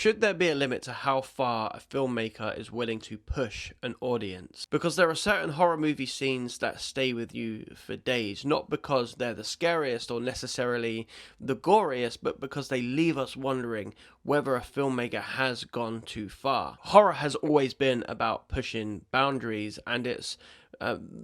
should there be a limit to how far a filmmaker is willing to push an audience? Because there are certain horror movie scenes that stay with you for days, not because they're the scariest or necessarily the goriest, but because they leave us wondering whether a filmmaker has gone too far. Horror has always been about pushing boundaries, and it's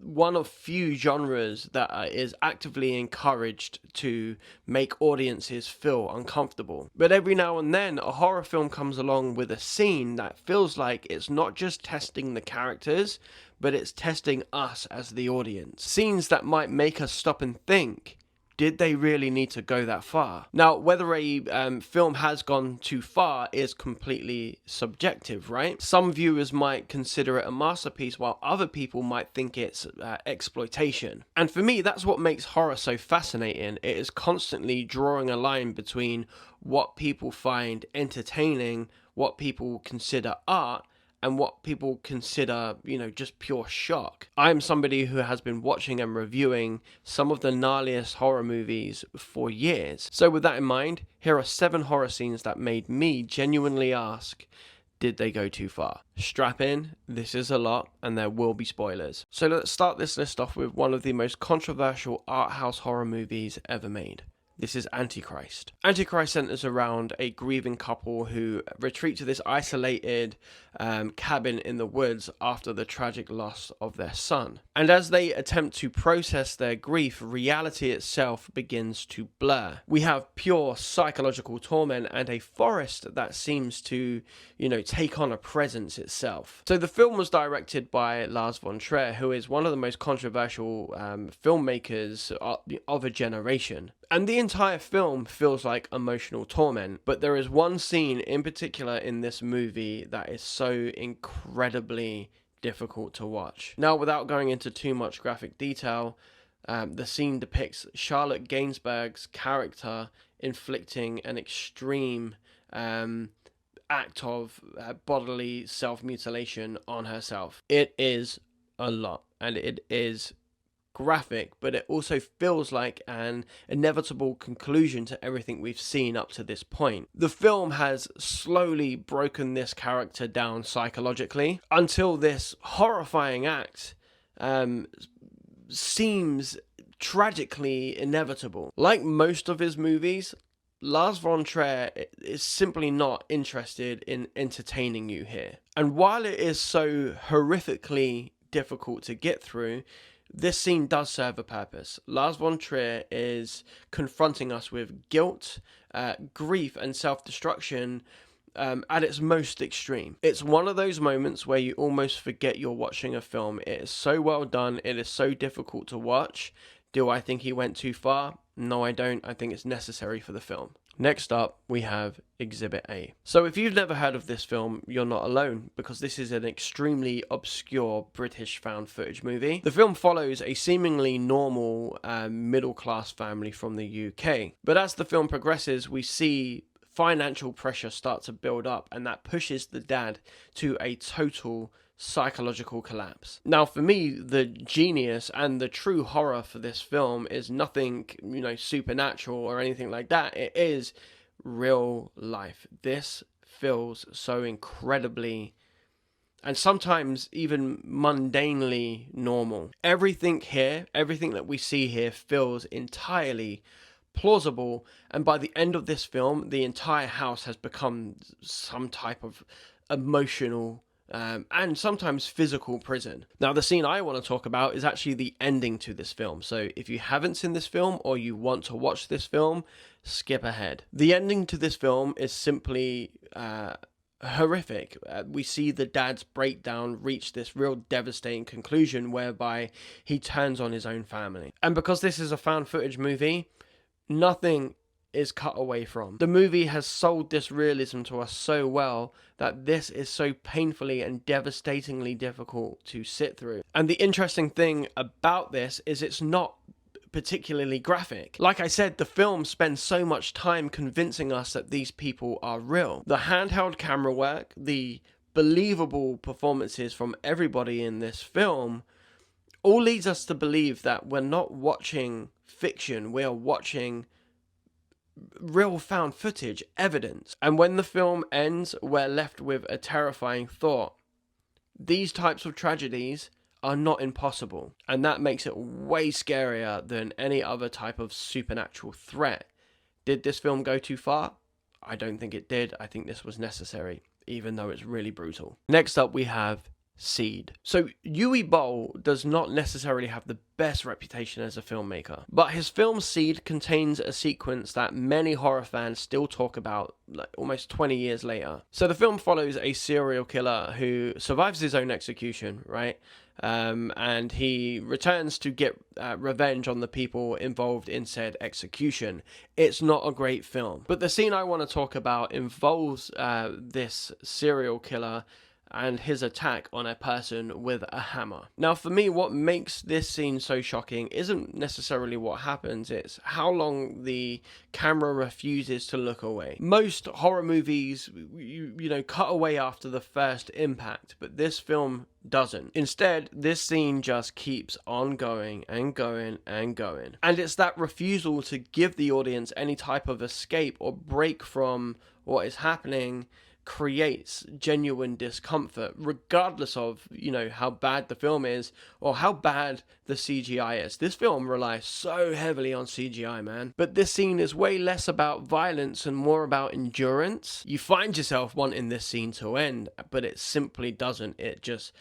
one of few genres that is actively encouraged to make audiences feel uncomfortable. But every now and then a horror film comes along with a scene that feels like it's not just testing the characters, but it's testing us as the audience. Scenes that might make us stop and think, did they really need to go that far? Now, whether a film has gone too far is completely subjective, right? Some viewers might consider it a masterpiece, while other people might think it's exploitation. And for me, that's what makes horror so fascinating. It is constantly drawing a line between what people find entertaining, what people consider art, and what people consider, just pure shock. I'm somebody who has been watching and reviewing some of the gnarliest horror movies for years. So with that in mind, here are 7 horror scenes that made me genuinely ask, did they go too far? Strap in, this is a lot, and there will be spoilers. So let's start this list off with one of the most controversial art house horror movies ever made. This is Antichrist. Antichrist centers around a grieving couple who retreat to this isolated cabin in the woods after the tragic loss of their son. And as they attempt to process their grief, reality itself begins to blur. We have pure psychological torment and a forest that seems to, take on a presence itself. So the film was directed by Lars von Trier, who is one of the most controversial filmmakers of a generation. And the entire film feels like emotional torment, but there is one scene in particular in this movie that is so incredibly difficult to watch. Now, without going into too much graphic detail, the scene depicts Charlotte Gainsbourg's character inflicting an extreme act of bodily self-mutilation on herself. It is a lot, and it is graphic, but it also feels like an inevitable conclusion to everything we've seen up to this point. The film has slowly broken this character down psychologically until this horrifying act seems tragically inevitable. Like most of his movies, Lars von Trier is simply not interested in entertaining you here. And while it is so horrifically difficult to get through, this scene does serve a purpose. Lars von Trier is confronting us with guilt, grief, and self-destruction at its most extreme. It's one of those moments where you almost forget you're watching a film. It is so well done. It is so difficult to watch. Do I think he went too far? No, I don't. I think it's necessary for the film. Next up, we have Exhibit A. So if you've never heard of this film, you're not alone, because this is an extremely obscure British found footage movie. The film follows a seemingly normal middle-class family from the UK. But as the film progresses, we see financial pressure start to build up, and that pushes the dad to a total psychological collapse. Now, for me, the genius and the true horror for this film is nothing, supernatural or anything like that. It is real life. This feels so incredibly and sometimes even mundanely normal. Everything that we see here feels entirely plausible, and by the end of this film, the entire house has become some type of emotional and sometimes physical prison. Now, the scene I want to talk about is actually the ending to this film. So if you haven't seen this film or you want to watch this film, skip ahead. The ending to this film is simply horrific. We see the dad's breakdown reach this real devastating conclusion whereby he turns on his own family. And because this is a found footage movie, nothing is cut away from. The movie has sold this realism to us so well that this is so painfully and devastatingly difficult to sit through. And the interesting thing about this is it's not particularly graphic. Like I said, the film spends so much time convincing us that these people are real. The handheld camera work, the believable performances from everybody in this film, all leads us to believe that we're not watching fiction, we are watching real found footage evidence. And when the film ends, we're left with a terrifying thought. These types of tragedies are not impossible, and that makes it way scarier than any other type of supernatural threat. Did this film go too far? I don't think it did. I think this was necessary, even though it's really brutal. Next up, we have Seed. So Uwe Boll does not necessarily have the best reputation as a filmmaker, but his film Seed contains a sequence that many horror fans still talk about like almost 20 years later. So the film follows a serial killer who survives his own execution, right? And he returns to get revenge on the people involved in said execution. It's not a great film, but the scene I want to talk about involves this serial killer and his attack on a person with a hammer. Now, for me, what makes this scene so shocking isn't necessarily what happens, it's how long the camera refuses to look away. Most horror movies, you know, cut away after the first impact, but this film doesn't. Instead, this scene just keeps on going and going and going. And it's that refusal to give the audience any type of escape or break from what is happening creates genuine discomfort, regardless of, you know, how bad the film is or how bad the CGI is. This film relies so heavily on CGI, man. But this scene is way less about violence and more about endurance. You find yourself wanting this scene to end, but it simply doesn't. It just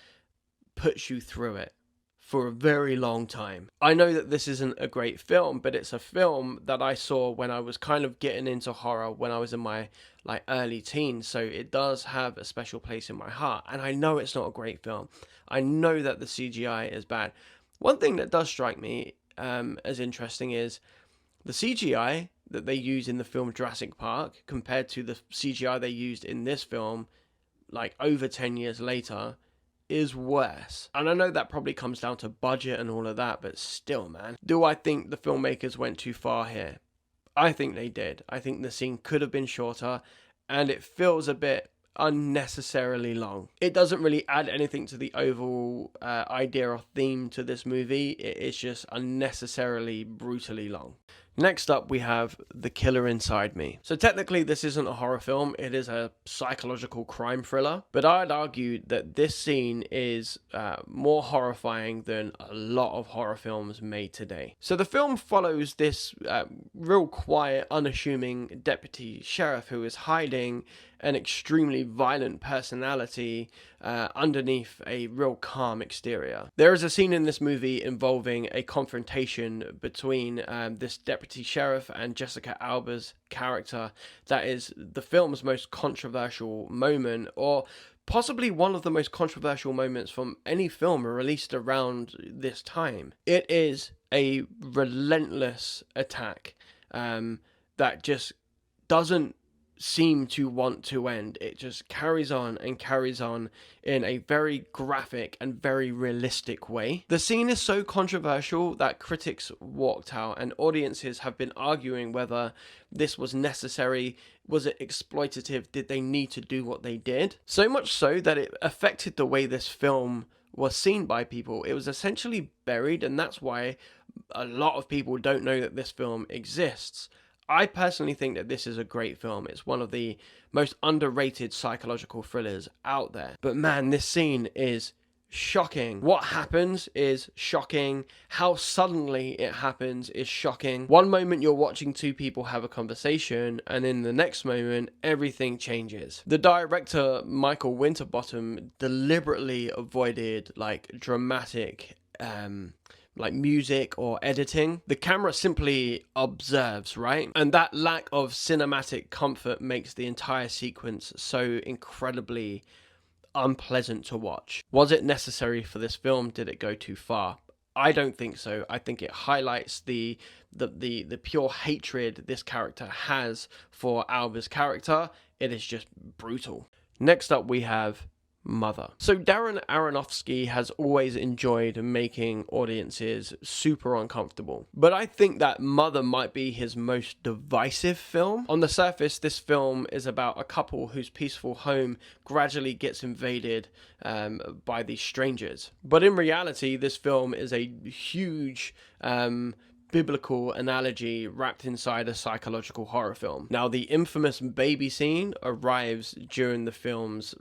puts you through it for a very long time. I know that this isn't a great film, but it's a film that I saw when I was kind of getting into horror when I was in my like early teens, so it does have a special place in my heart. And I know it's not a great film. I know that the CGI is bad. One thing that does strike me as interesting is the CGI that they use in the film Jurassic Park compared to the CGI they used in this film like over 10 years later is worse. And I know that probably comes down to budget and all of that, but still, man. Do I think the filmmakers went too far here? I think they did. I think the scene could have been shorter, and it feels a bit unnecessarily long. It doesn't really add anything to the overall idea or theme to this movie. It is just unnecessarily brutally long. Next up, we have The Killer Inside Me. So technically, this isn't a horror film. It is a psychological crime thriller. But I'd argue that this scene is more horrifying than a lot of horror films made today. So the film follows this real quiet, unassuming deputy sheriff who is hiding an extremely violent personality underneath a real calm exterior. There is a scene in this movie involving a confrontation between this deputy sheriff and Jessica Alba's character that is the film's most controversial moment, or possibly one of the most controversial moments from any film released around this time. It is a relentless attack that just doesn't seem to want to end. It just carries on and carries on in a very graphic and very realistic way. The scene is so controversial that critics walked out and audiences have been arguing whether this was necessary. Was it exploitative? Did they need to do what they did? So much so that it affected the way this film was seen by people. It was essentially buried, and that's why a lot of people don't know that this film exists. I personally think that this is a great film. It's one of the most underrated psychological thrillers out there. But man, this scene is shocking. What happens is shocking. How suddenly it happens is shocking. One moment you're watching two people have a conversation, and in the next moment, everything changes. The director, Michael Winterbottom, deliberately avoided like dramatic like music or editing. The camera simply observes, right? And that lack of cinematic comfort makes the entire sequence so incredibly unpleasant to watch. Was it necessary for this film? Did it go too far? I don't think so. I think it highlights the pure hatred this character has for Alba's character. It is just brutal. Next up, we have Mother. So Darren Aronofsky has always enjoyed making audiences super uncomfortable, but I think that Mother might be his most divisive film. On the surface, this film is about a couple whose peaceful home gradually gets invaded by these strangers, but in reality, this film is a huge biblical analogy wrapped inside a psychological horror film. Now, the infamous baby scene arrives during the film's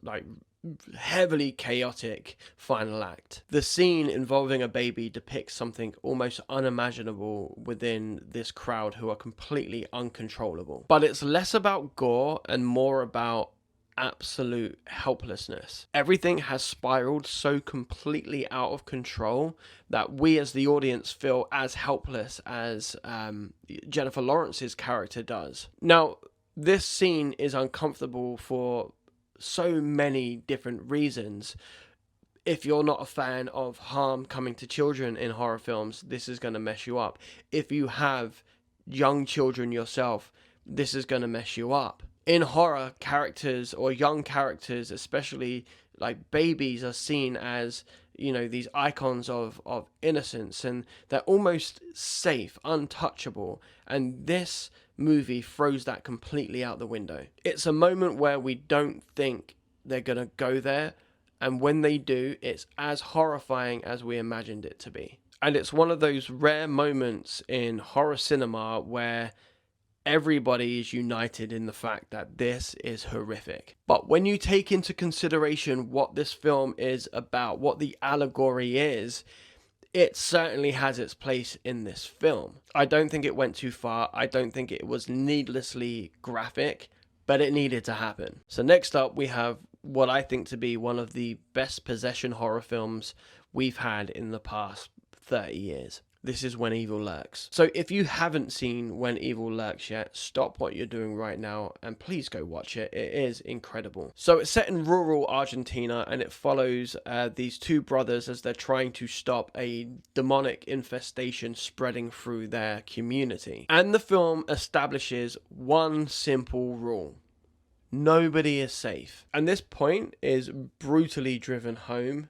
heavily chaotic final act. The scene involving a baby depicts something almost unimaginable within this crowd who are completely uncontrollable. But it's less about gore and more about absolute helplessness. Everything has spiraled so completely out of control that we as the audience feel as helpless as Jennifer Lawrence's character does. Now, this scene is uncomfortable for so many different reasons. If you're not a fan of harm coming to children in horror films, this is going to mess you up. If you have young children yourself, this is going to mess you up. In horror, characters or young characters, especially like babies, are seen as, these icons of innocence, and they're almost safe, untouchable. And this movie throws that completely out the window. It's a moment where we don't think they're going to go there, and when they do, it's as horrifying as we imagined it to be. And it's one of those rare moments in horror cinema where everybody is united in the fact that this is horrific. But when you take into consideration what this film is about, what the allegory is, it certainly has its place in this film. I don't think it went too far. I don't think it was needlessly graphic, but it needed to happen. So next up, we have what I think to be one of the best possession horror films we've had in the past 30 years. This is When Evil Lurks. So if you haven't seen When Evil Lurks yet, stop what you're doing right now and please go watch it. It is incredible. So it's set in rural Argentina, and it follows these two brothers as they're trying to stop a demonic infestation spreading through their community. And the film establishes one simple rule: nobody is safe. And this point is brutally driven home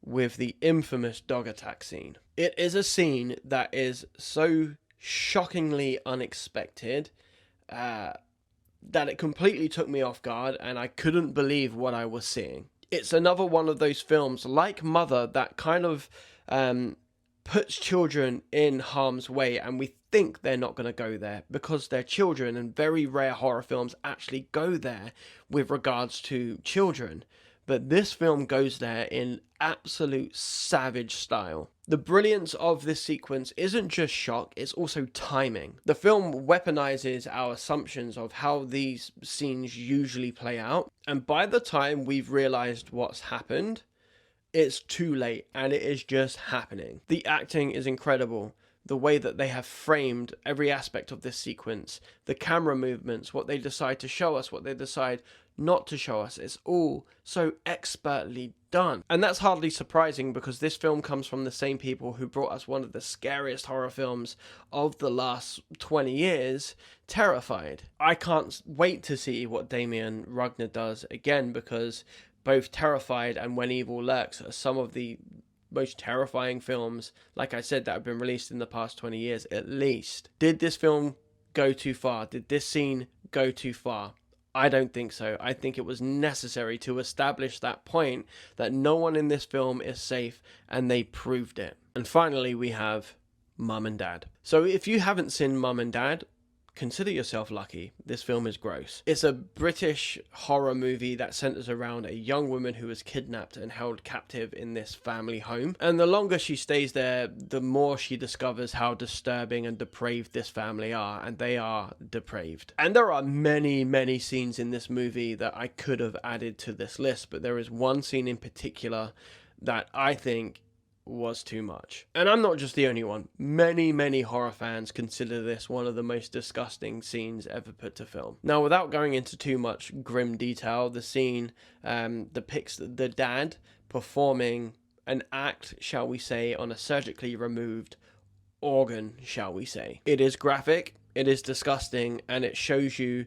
with the infamous dog attack scene. It is a scene that is so shockingly unexpected that it completely took me off guard, and I couldn't believe what I was seeing. It's another one of those films like Mother that kind of puts children in harm's way, and we think they're not going to go there because they're children, and very rare horror films actually go there with regards to children. But this film goes there in absolute savage style. The brilliance of this sequence isn't just shock, it's also timing. The film weaponizes our assumptions of how these scenes usually play out, and by the time we've realized what's happened, it's too late, and it is just happening. The acting is incredible. The way that they have framed every aspect of this sequence, the camera movements, what they decide to show us, what they decide not to show us, it's all so expertly done. And that's hardly surprising because this film comes from the same people who brought us one of the scariest horror films of the last 20 years, Terrified. I can't wait to see what Damien Rugner does again, because both Terrified and When Evil Lurks are some of the most terrifying films, like I said, that have been released in the past 20 years at least. Did this film go too far? Did this scene go too far? I don't think so. I think it was necessary to establish that point that no one in this film is safe, and they proved it. And finally, we have Mum and Dad. So if you haven't seen Mum and Dad, consider yourself lucky. This film is gross. It's a British horror movie that centers around a young woman who is kidnapped and held captive in this family home. And the longer she stays there, the more she discovers how disturbing and depraved this family are, and they are depraved. And there are many, many scenes in this movie that I could have added to this list, but there is one scene in particular that I think was too much. And I'm not just the only one. Many horror fans consider this one of the most disgusting scenes ever put to film. Now, without going into too much grim detail, the scene depicts the dad performing an act, shall we say, on a surgically removed organ, shall we say. It is graphic, it is disgusting, and it shows you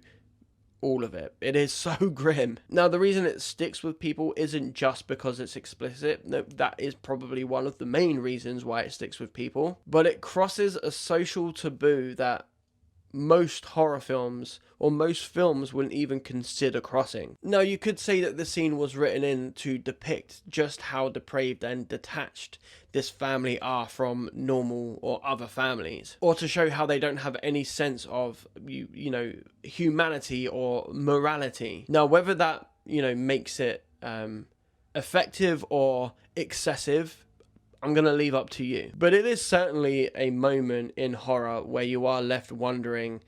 all of it. It is so grim. Now, the reason it sticks with people isn't just because it's explicit. No, that is probably one of the main reasons why it sticks with people. But it crosses a social taboo that most horror films or most films wouldn't even consider crossing. Now, you could say that the scene was written in to depict just how depraved and detached this family are from normal or other families, or to show how they don't have any sense of humanity or morality. Now, whether that makes it effective or excessive, I'm going to leave up to you. But it is certainly a moment in horror where you are left wondering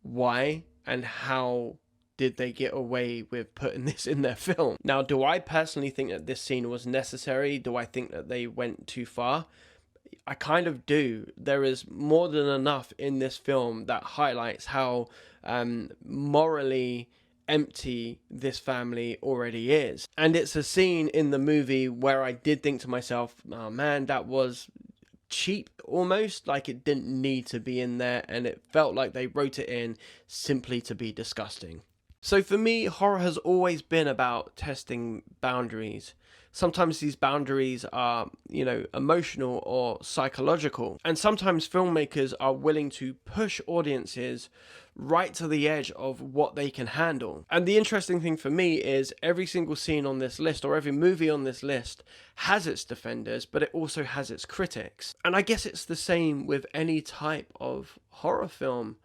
why and how did they get away with putting this in their film. Now, do I personally think that this scene was necessary? Do I think that they went too far? I kind of do. There is more than enough in this film that highlights how morally empty this family already is. And it's a scene in the movie where I did think to myself, oh man, that was cheap almost, like it didn't need to be in there, and it felt like they wrote it in simply to be disgusting. So for me, horror has always been about testing boundaries. Sometimes these boundaries are, emotional or psychological. And sometimes filmmakers are willing to push audiences right to the edge of what they can handle. And the interesting thing for me is every single scene on this list, or every movie on this list, has its defenders, but it also has its critics. And I guess it's the same with any type of horror film.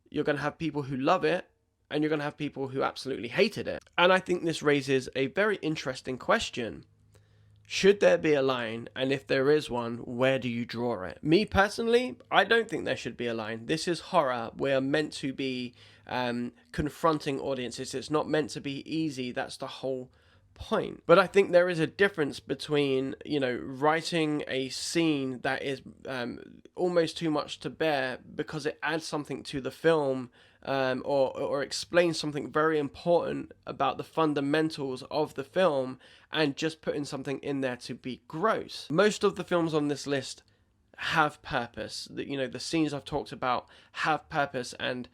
You're going to have people who love it, and you're going to have people who absolutely hated it. And I think this raises a very interesting question. Should there be a line? And if there is one, where do you draw it? Me personally, I don't think there should be a line. This is horror. We're meant to be confronting audiences. It's not meant to be easy. That's the whole point. But I think there is a difference between, writing a scene that is almost too much to bear because it adds something to the film, or explains something very important about the fundamentals of the film, and just putting something in there to be gross. Most of the films on this list have purpose. The scenes I've talked about have purpose and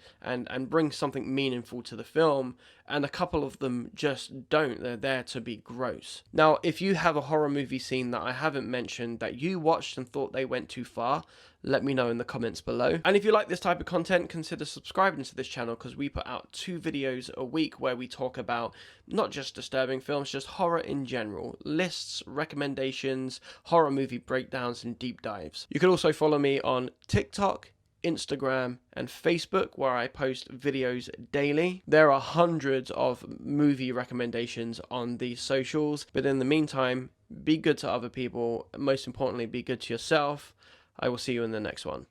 bring something meaningful to the film, and a couple of them just don't. They're there to be gross. Now, if you have a horror movie scene that I haven't mentioned that you watched and thought they went too far, let me know in the comments below. And if you like this type of content, consider subscribing to this channel, because we put out 2 videos a week where we talk about not just disturbing films, just horror in general. Lists, recommendations, horror movie breakdowns, and deep dives. You can also follow me on TikTok, Instagram, and Facebook, where I post videos daily. There are hundreds of movie recommendations on these socials, but in the meantime, be good to other people. Most importantly, be good to yourself. I will see you in the next one.